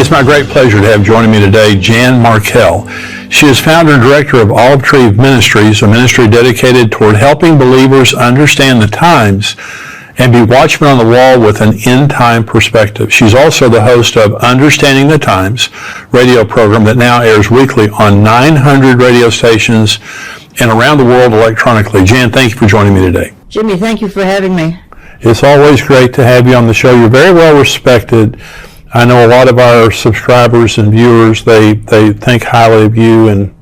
It's my great pleasure to have joining me today Jan Markell. She is founder and director of Olive Tree Ministries, a ministry dedicated toward helping believers understand the times and be watchmen on the wall with an end-time perspective. She's also the host of Understanding the Times radio program that now airs weekly on 900 radio stations and around the world electronically. Jan, thank you for joining me today. Jimmy, thank you for having me. It's always great to have you on the show. You're very well respected. I know a lot of our subscribers and viewers, they think highly of you, and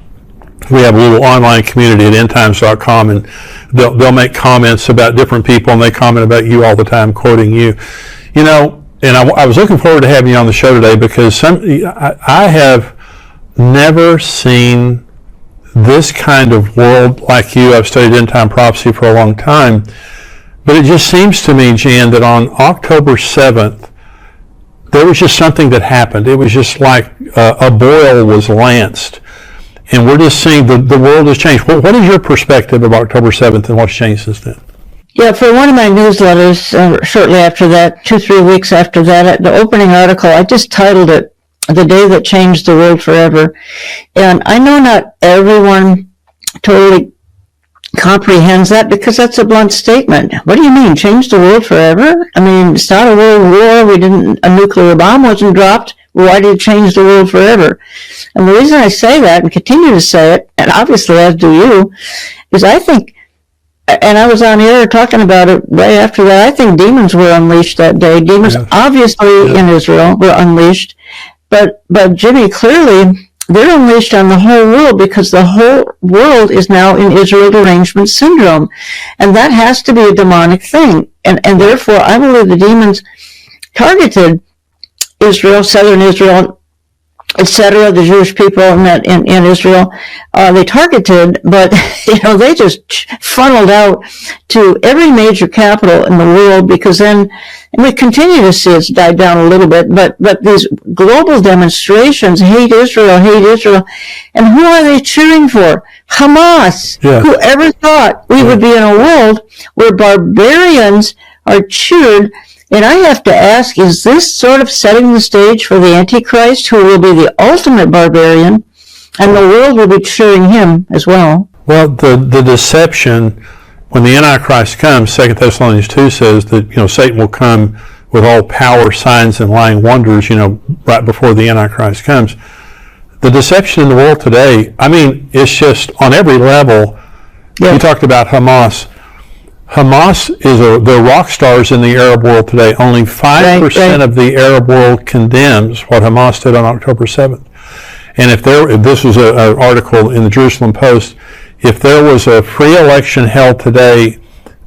we have a little online community at endtimes.com, and they'll make comments about different people, and they comment about you all the time, quoting you. You know, and I was looking forward to having you on the show today because I have never seen this kind of world like you. I've studied end-time prophecy for a long time, but it just seems to me, Jan, that on October 7th, there was just something that happened. It was just like a boil was lanced. And we're just seeing the world has changed. What is your perspective of October 7th and what's changed since then? Yeah, for one of my newsletters, shortly after that, 2-3 weeks after that, the opening article, I just titled it, The Day That Changed the World Forever. And I know not everyone totally comprehends that because that's a blunt statement. What do you mean, change the world forever? I mean, start a world war, a nuclear bomb wasn't dropped. Why did it change the world forever? And the reason I say that and continue to say it, and obviously as do you, is I think, and I was on air talking about it right after that, I think demons were unleashed that day. Demons obviously in Israel were unleashed, but Jimmy, clearly they're unleashed on the whole world because the whole world is now in Israel derangement syndrome. And that has to be a demonic thing. And therefore, I believe the demons targeted Israel, southern Israel, etc., the Jewish people in Israel. They targeted, but, they just funneled out to every major capital in the world because then, and we continue to see it's died down a little bit, but these global demonstrations, hate Israel, and who are they cheering for? Hamas. Yeah. Who ever thought we would be in a world where barbarians are cheered? And I have to ask, is this sort of setting the stage for the Antichrist, who will be the ultimate barbarian, and the world will be cheering him as well? Well, the deception, when the Antichrist comes, 2 Thessalonians 2 says that, Satan will come with all power, signs, and lying wonders, right before the Antichrist comes. The deception in the world today, I mean, it's just on every level. Yeah. You talked about Hamas. Hamas is they're rock stars in the Arab world today. Only 5% of the Arab world condemns what Hamas did on October 7th. And if this was an article in the Jerusalem Post, if there was a free election held today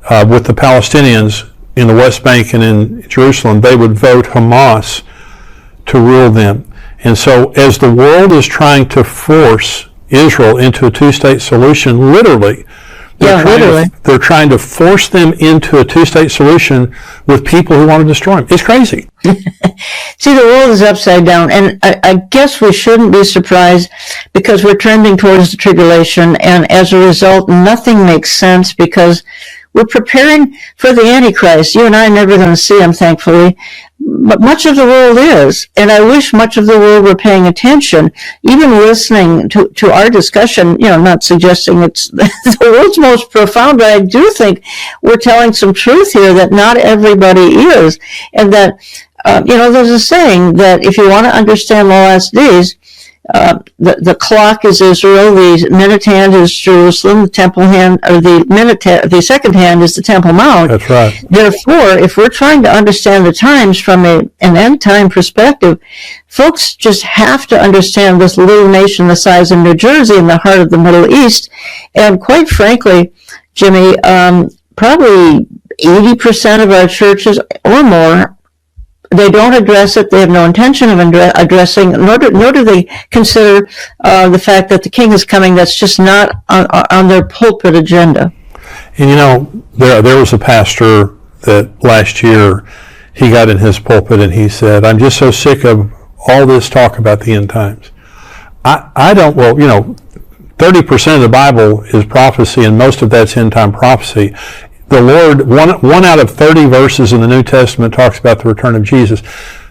with the Palestinians in the West Bank and in Jerusalem, they would vote Hamas to rule them. And so as the world is trying to force Israel into a two-state solution, literally, they're trying to force them into a two-state solution with people who want to destroy them. It's crazy. See, the world is upside down, and I guess we shouldn't be surprised because we're trending towards the tribulation, and as a result, nothing makes sense because we're preparing for the Antichrist. You and I are never going to see him, thankfully, but much of the world is, and I wish much of the world were paying attention, even listening to our discussion, not suggesting it's the world's most profound, but I do think we're telling some truth here that not everybody is, and that, there's a saying that if you want to understand the last days, the clock is Israel, the minute hand is Jerusalem, the temple hand, or the second hand is the Temple Mount. That's right. Therefore, if we're trying to understand the times from an end time perspective, folks just have to understand this little nation the size of New Jersey in the heart of the Middle East. And quite frankly, Jimmy, probably 80% of our churches or more, they don't address it. They have no intention of addressing, nor do they consider the fact that the king is coming. That's just not on their pulpit agenda. And there was a pastor that last year, he got in his pulpit and he said, "I'm just so sick of all this talk about the end times. I don't, 30% of the Bible is prophecy, and most of that's end time prophecy. The Lord, one out of 30 verses in the New Testament talks about the return of Jesus.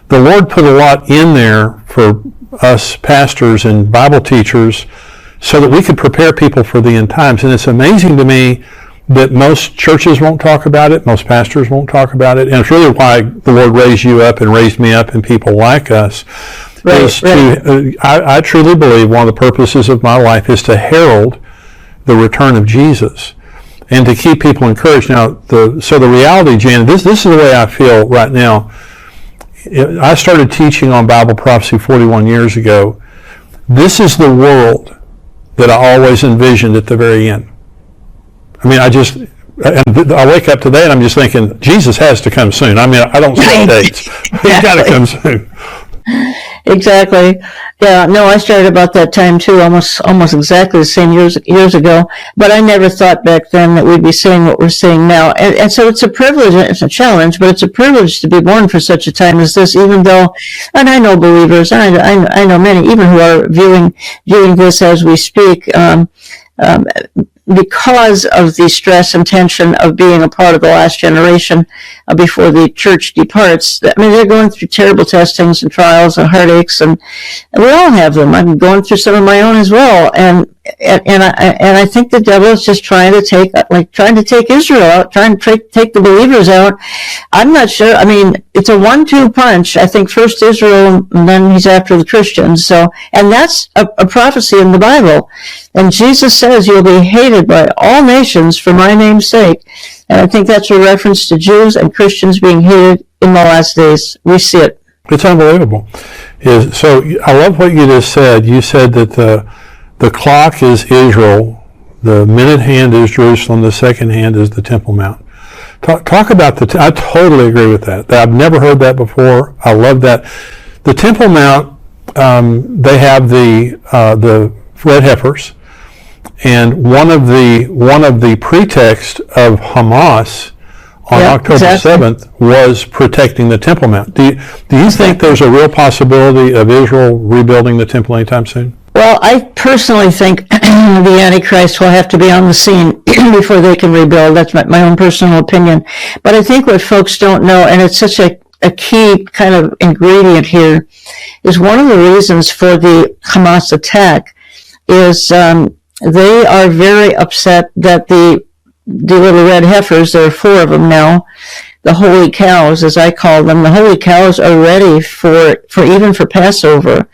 the Lord put a lot in there for us pastors and Bible teachers so that we could prepare people for the end times. And it's amazing to me that most churches won't talk about it, most pastors won't talk about it, and it's really why the Lord raised you up and raised me up and people like us. I truly believe one of the purposes of my life is to herald the return of Jesus and to keep people encouraged. Now, so the reality, Jan, this is the way I feel right now. I started teaching on Bible prophecy 41 years ago. This is the world that I always envisioned at the very end. I mean, I wake up today and I'm just thinking, Jesus has to come soon. I mean, I don't set dates. He's got to come soon. Exactly. Yeah. No, I started about that time too, almost exactly the same years ago. But I never thought back then that we'd be seeing what we're seeing now. And so it's a privilege. It's a challenge, but it's a privilege to be born for such a time as this. Even though, and I know believers, I know many, even who are viewing this as we speak. Because of the stress and tension of being a part of the last generation before the church departs. I mean, they're going through terrible testings and trials and heartaches, and we all have them. I'm going through some of my own as well, and I think the devil is just trying to take Israel out, trying to take the believers out. I'm not sure. I mean, it's a 1-2 punch. I think first Israel, and then he's after the Christians. So, and that's a prophecy in the Bible. And Jesus says you'll be hated by all nations for my name's sake. And I think that's a reference to Jews and Christians being hated in the last days. We see it. It's unbelievable. So I love what you just said. You said that the clock is Israel, the minute hand is Jerusalem, the second hand is the Temple Mount. Talk about I totally agree with that. I've never heard that before. I love that. The Temple Mount, they have the red heifers, and one of the pretext of Hamas on October 7th was protecting the Temple Mount. Do you think there's a real possibility of Israel rebuilding the temple anytime soon? Well, I personally think the Antichrist will have to be on the scene before they can rebuild. That's my own personal opinion. But I think what folks don't know, and it's such a key kind of ingredient here, is one of the reasons for the Hamas attack is they are very upset that the little red heifers, there are 4 of them now, the holy cows, as I call them, the holy cows are ready for Passover.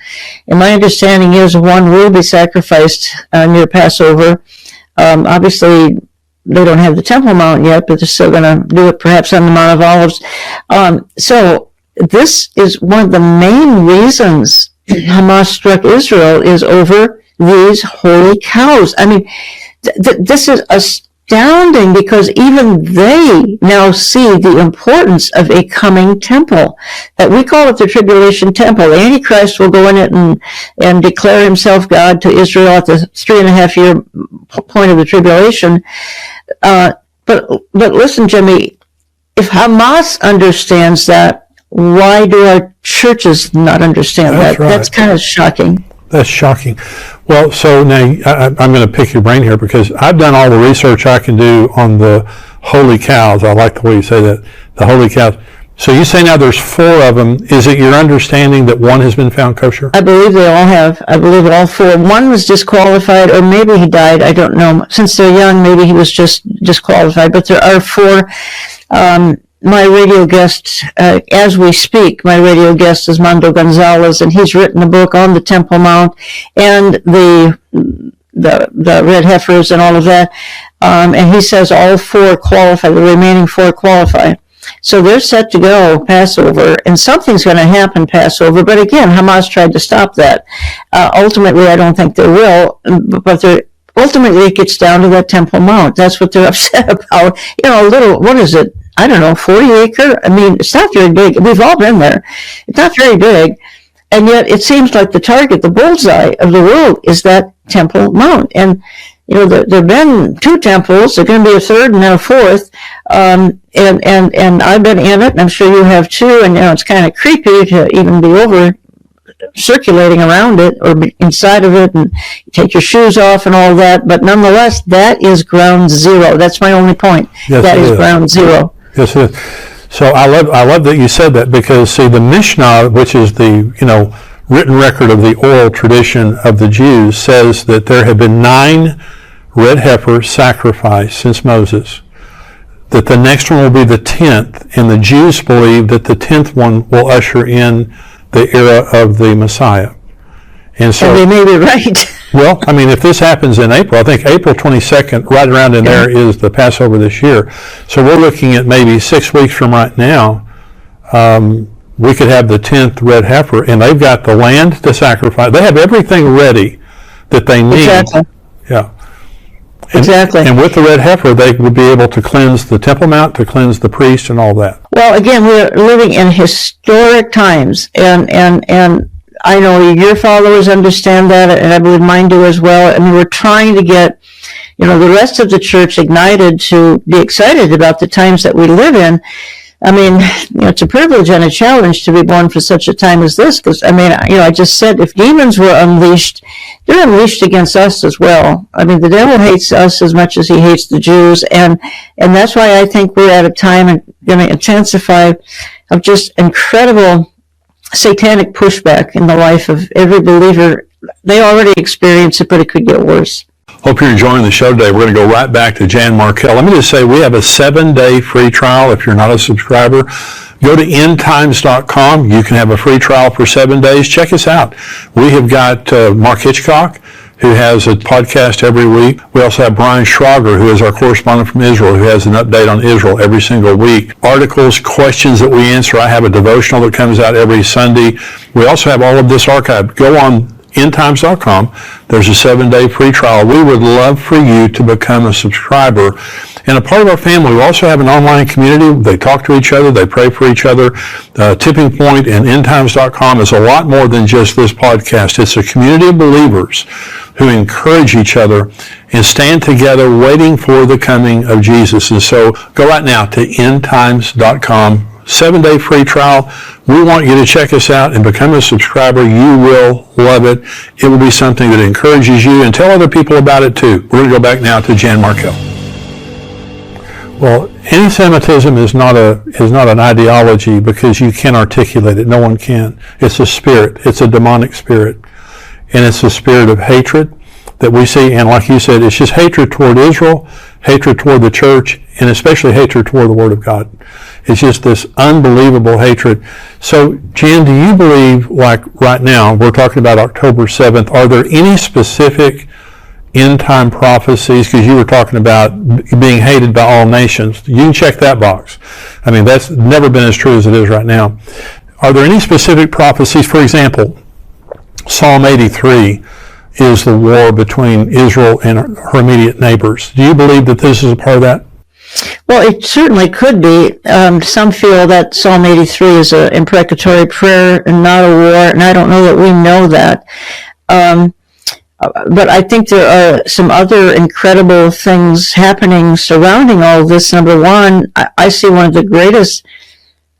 And my understanding is one will be sacrificed near Passover. Obviously, they don't have the Temple Mount yet, but they're still going to do it perhaps on the Mount of Olives. So this is one of the main reasons Hamas struck Israel is over these holy cows. I mean, this is astounding because even they now see the importance of a coming temple. That we call it the tribulation temple. The Antichrist will go in it and declare himself God to Israel at the 3.5-year point of the tribulation. But listen, Jimmy, if Hamas understands that, why do our churches not understand that? Right. That's kind of shocking. That's shocking. Well, so now I'm going to pick your brain here because I've done all the research I can do on the holy cows. I like the way you say that, the holy cows. So you say now there's 4 of them. Is it your understanding that one has been found kosher? I believe they all have. I believe all 4. One was disqualified, or maybe he died. I don't know. Since they're young, maybe he was just disqualified. But there are 4. My radio guest, as we speak, my radio guest is Mando Gonzalez, and he's written a book on the Temple Mount and the red heifers and all of that. And he says all 4 qualify, the remaining 4 qualify. So they're set to go Passover, and something's going to happen Passover. But again, Hamas tried to stop that. Ultimately, I don't think they will, but ultimately it gets down to that Temple Mount. That's what they're upset about. You know, a little, what is it? I don't know, 40 acre? I mean, it's not very big. We've all been there. It's not very big. And yet it seems like the target, the bullseye of the world is that Temple Mount. And, you know, there have been 2 temples. There's going to be a 3rd and then a 4th. And I've been in it, and I'm sure you have too. And, you know, it's kind of creepy to even be over circulating around it or inside of it, and you take your shoes off and all that. But nonetheless, that is ground zero. That's my only point. Yes, that is ground zero. Yes, it is. So I love that you said that, because see, the Mishnah, which is the written record of the oral tradition of the Jews, says that there have been 9 red heifers sacrificed since Moses, that the next one will be the 10th, and the Jews believe that the 10th one will usher in the era of the Messiah. And so, And they may be right. well, I mean, if this happens in April, I think April 22nd, right around in there, is the Passover this year. So we're looking at maybe 6 weeks from right now, we could have the 10th red heifer, and they've got the land to sacrifice. They have everything ready that they need. Exactly. Yeah. Exactly. And with the red heifer, they would be able to cleanse the Temple Mount, to cleanse the priest, and all that. Well, again, we're living in historic times, and I know your followers understand that, and I believe mine do as well. I mean, we're trying to get, the rest of the church ignited to be excited about the times that we live in. I mean, it's a privilege and a challenge to be born for such a time as this, because, I mean, I just said, if demons were unleashed, they're unleashed against us as well. I mean, the devil hates us as much as he hates the Jews, and that's why I think we're at a time and going to intensify of just incredible satanic pushback in the life of every believer. They already experience it, but it could get worse. Hope you're enjoying the show today. We're going to go right back to Jan Markell. Let me just say, we have a 7-day free trial. If you're not a subscriber, go to endtimes.com. You can have a free trial for 7 days. Check us out. We have got Mark Hitchcock, who has a podcast every week. We also have Brian Schrager, who is our correspondent from Israel, who has an update on Israel every single week. Articles, questions that we answer. I have a devotional that comes out every Sunday. We also have all of this archived. Go on endtimes.com. There's a 7-day free trial. We would love for you to become a subscriber and a part of our family. We also have an online community. They talk to each other. They pray for each other. Tipping Point and endtimes.com is a lot more than just this podcast. It's a community of believers who encourage each other and stand together waiting for the coming of Jesus. And so go right now to endtimes.com. 7-day free trial. We want you to check us out and become a subscriber. You will love it. It will be something that encourages you, and tell other people about it too. We're going to go back now to Jan Markell. Well, anti-Semitism is not an ideology, because you can't articulate it. No one can. It's a spirit. It's a demonic spirit. And it's a spirit of hatred that we see. And like you said, it's just hatred toward Israel, hatred toward the church, and especially hatred toward the Word of God. It's just this unbelievable hatred. So, Jan, do you believe, like right now, we're talking about October 7th, are there any specific end-time prophecies? Because you were talking about being hated by all nations. You can check that box. I mean, that's never been as true as it is right now. Are there any specific prophecies? For example, Psalm 83 is the war between Israel and her immediate neighbors. Do you believe that this is a part of that? Well, it certainly could be. Some feel that Psalm 83 is an imprecatory prayer and not a war, and I don't know that we know that. But I think there are some other incredible things happening surrounding all of this. Number one, I see one of the greatest,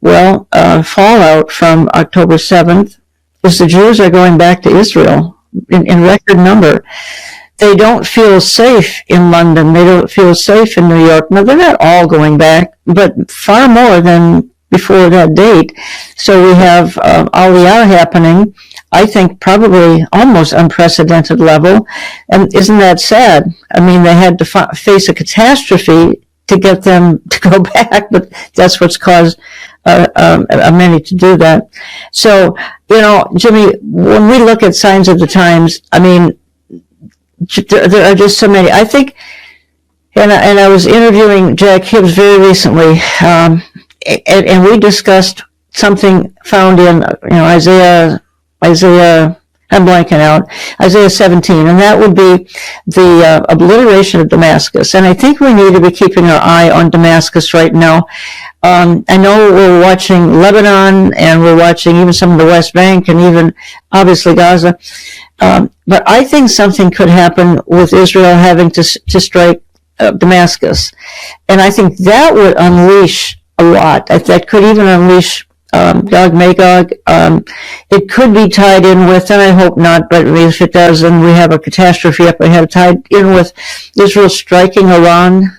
fallout from October 7th is the Jews are going back to Israel in record number. They don't feel safe in London. They don't feel safe in New York. Now, they're not all going back, but far more than before that date. So we have Aliyah happening, I think probably almost unprecedented level. And isn't that sad? I mean, they had to face a catastrophe to get them to go back, but that's what's caused many to do that. So, Jimmy, when we look at signs of the times, I mean, there are just so many. I think, and I was interviewing Jack Hibbs very recently, and we discussed something found in Isaiah. I'm blanking out. Isaiah 17, and that would be the obliteration of Damascus. And I think we need to be keeping our eye on Damascus right now. I know we're watching Lebanon, and we're watching even some of the West Bank, and even obviously Gaza. But I think something could happen with Israel having to strike Damascus. And I think that would unleash a lot. That could even unleash Gog Magog. It could be tied in with, and I hope not, but if it does, then we have a catastrophe up ahead, tied in with Israel striking Iran.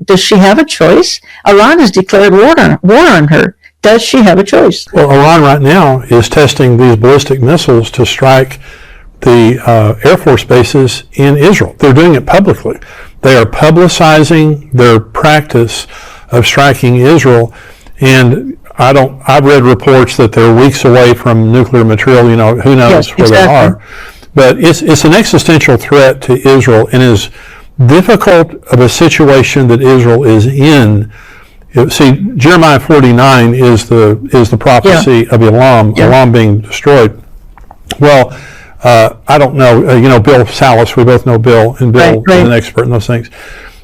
does she have a choice? Iran has declared war on her. Does she have a choice? Well, Iran right now is testing these ballistic missiles to strike the Air Force bases in Israel. They're doing it publicly. They are publicizing their practice of striking Israel, and I've read reports that they're weeks away from nuclear material, who knows Yes, where exactly. they are. But it's an existential threat to Israel, and as difficult of a situation that Israel is in. See, Jeremiah 49 is the prophecy of Elam, Elam being destroyed. Well, I don't know, Bill Salas, we both know Bill, and Bill is an expert in those things.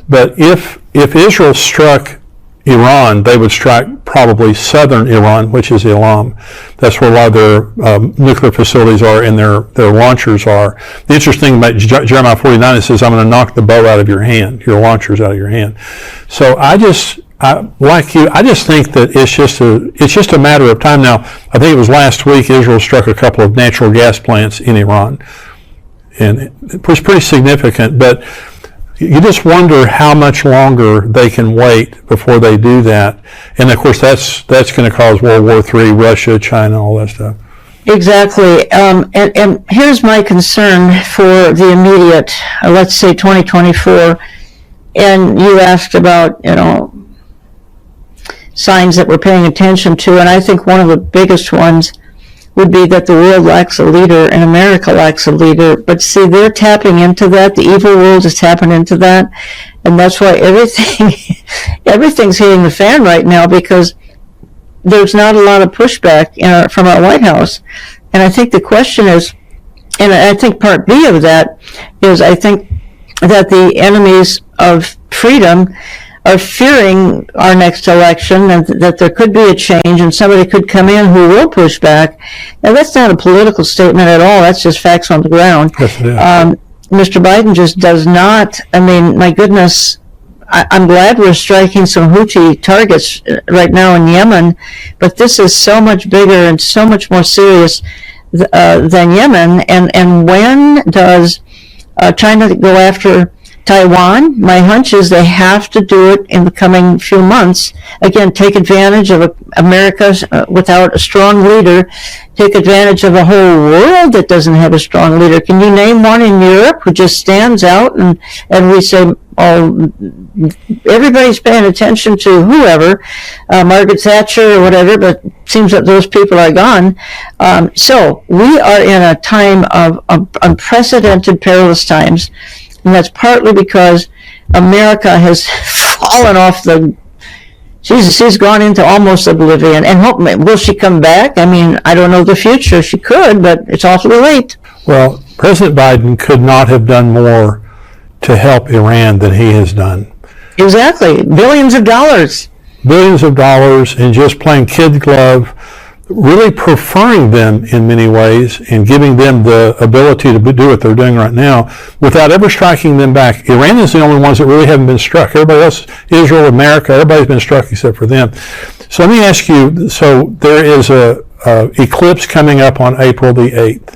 But if Israel struck Iran, they would strike probably southern Iran, which is Elam. That's where a lot of their nuclear facilities are and their launchers are. The interesting thing about Jeremiah 49, it says, I'm going to knock the bow out of your hand, your launchers out of your hand. So like you, I just think that it's just a matter of time. Now, I think it was last week Israel struck a couple of natural gas plants in Iran, and it was pretty significant. But you just wonder how much longer they can wait before they do that. And of course, that's going to cause World War III, Russia, China, all that stuff. Exactly. And here's my concern for the immediate, let's say 2024. And you asked about, signs that we're paying attention to, and I think one of the biggest ones would be that the world lacks a leader and America lacks a leader. But see, they're tapping into that. The evil world is tapping into that, and that's why everything's hitting the fan right now, because there's not a lot of pushback from our White House. And I think the question is, and I think part B of that is, I think that the enemies of freedom are fearing our next election, and that there could be a change and somebody could come in who will push back. Now, that's not a political statement at all. That's just facts on the ground. Yes, it is. Mr. Biden just does not. I mean, my goodness, I'm glad we're striking some Houthi targets right now in Yemen, but this is so much bigger and so much more serious than Yemen. And when does China go after Taiwan? My hunch is they have to do it in the coming few months. Again, take advantage of America without a strong leader. Take advantage of a whole world that doesn't have a strong leader. Can you name one in Europe who just stands out and we say, oh, everybody's paying attention to whoever, Margaret Thatcher or whatever, but it seems that those people are gone. So we are in a time of unprecedented, perilous times. And that's partly because America has fallen off she's gone into almost oblivion. And will she come back? I mean, I don't know the future. She could, but it's awfully late. Well, President Biden could not have done more to help Iran than he has done. Exactly. Billions of dollars. Billions of dollars, and just playing kid glove, really preferring them in many ways and giving them the ability to do what they're doing right now without ever striking them back. Iran is the only ones that really haven't been struck. Everybody else, Israel, America, everybody's been struck except for them. So let me ask you, so there is a eclipse coming up on April the 8th,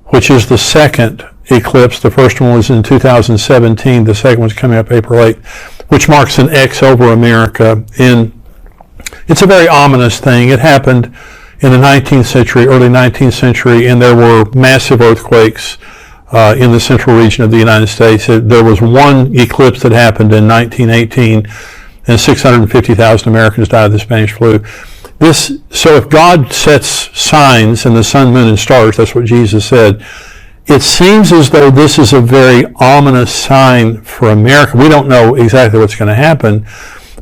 which is the second eclipse. The first one was in 2017. The second one's coming up April 8th, which marks an X over America. It's a very ominous thing. It happened in the 19th century, early 19th century, and there were massive earthquakes in the central region of the United States. There was one eclipse that happened in 1918, and 650,000 Americans died of the Spanish flu. So if God sets signs in the sun, moon, and stars, that's what Jesus said, it seems as though this is a very ominous sign for America. We don't know exactly what's going to happen,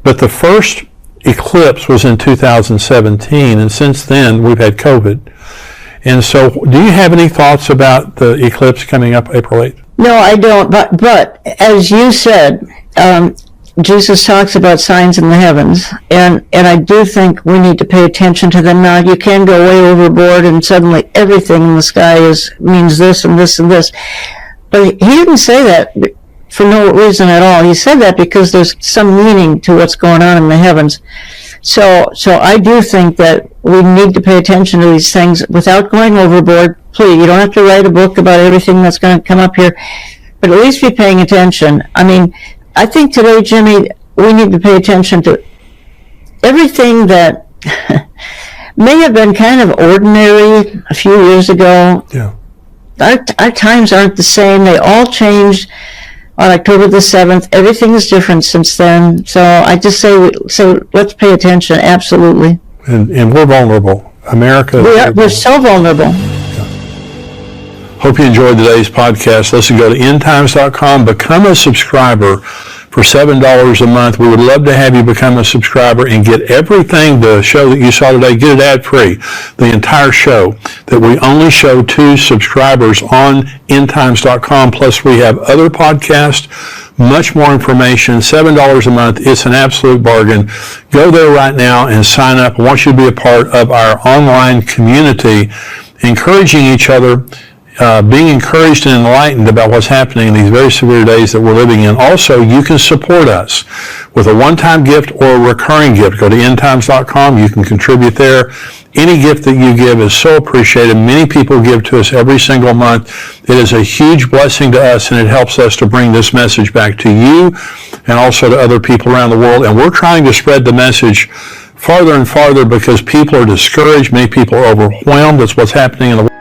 but the first eclipse was in 2017, and since then we've had COVID. And so do you have any thoughts about the eclipse coming up April 8th? No, I don't. But as you said, Jesus talks about signs in the heavens, and I do think we need to pay attention to them. Now, you can go way overboard and suddenly everything in the sky means this and this and this. But he didn't say that for no reason at all. He said that because there's some meaning to what's going on in the heavens. So I do think that we need to pay attention to these things without going overboard. Please, you don't have to write a book about everything that's going to come up here, but at least be paying attention. I mean, I think today, Jimmy, we need to pay attention to everything that may have been kind of ordinary a few years ago. Yeah. Our times aren't the same. They all changed on October the 7th. Everything is different since then. So I just say, so let's pay attention. Absolutely. And we're vulnerable. America. We're so vulnerable. Hope you enjoyed today's podcast. Listen, go to endtimes.com, become a subscriber for $7 a month. We would love to have you become a subscriber and get everything, the show that you saw today, get it ad-free. The entire show that we only show to subscribers on endtimes.com. Plus, we have other podcasts, much more information, $7 a month. It's an absolute bargain. Go there right now and sign up. I want you to be a part of our online community, encouraging each other, being encouraged and enlightened about what's happening in these very severe days that we're living in. Also, you can support us with a one-time gift or a recurring gift. Go to endtimes.com. You can contribute there. Any gift that you give is so appreciated. Many people give to us every single month. It is a huge blessing to us, and it helps us to bring this message back to you and also to other people around the world. And we're trying to spread the message farther and farther because people are discouraged. Many people are overwhelmed with what's happening in the world.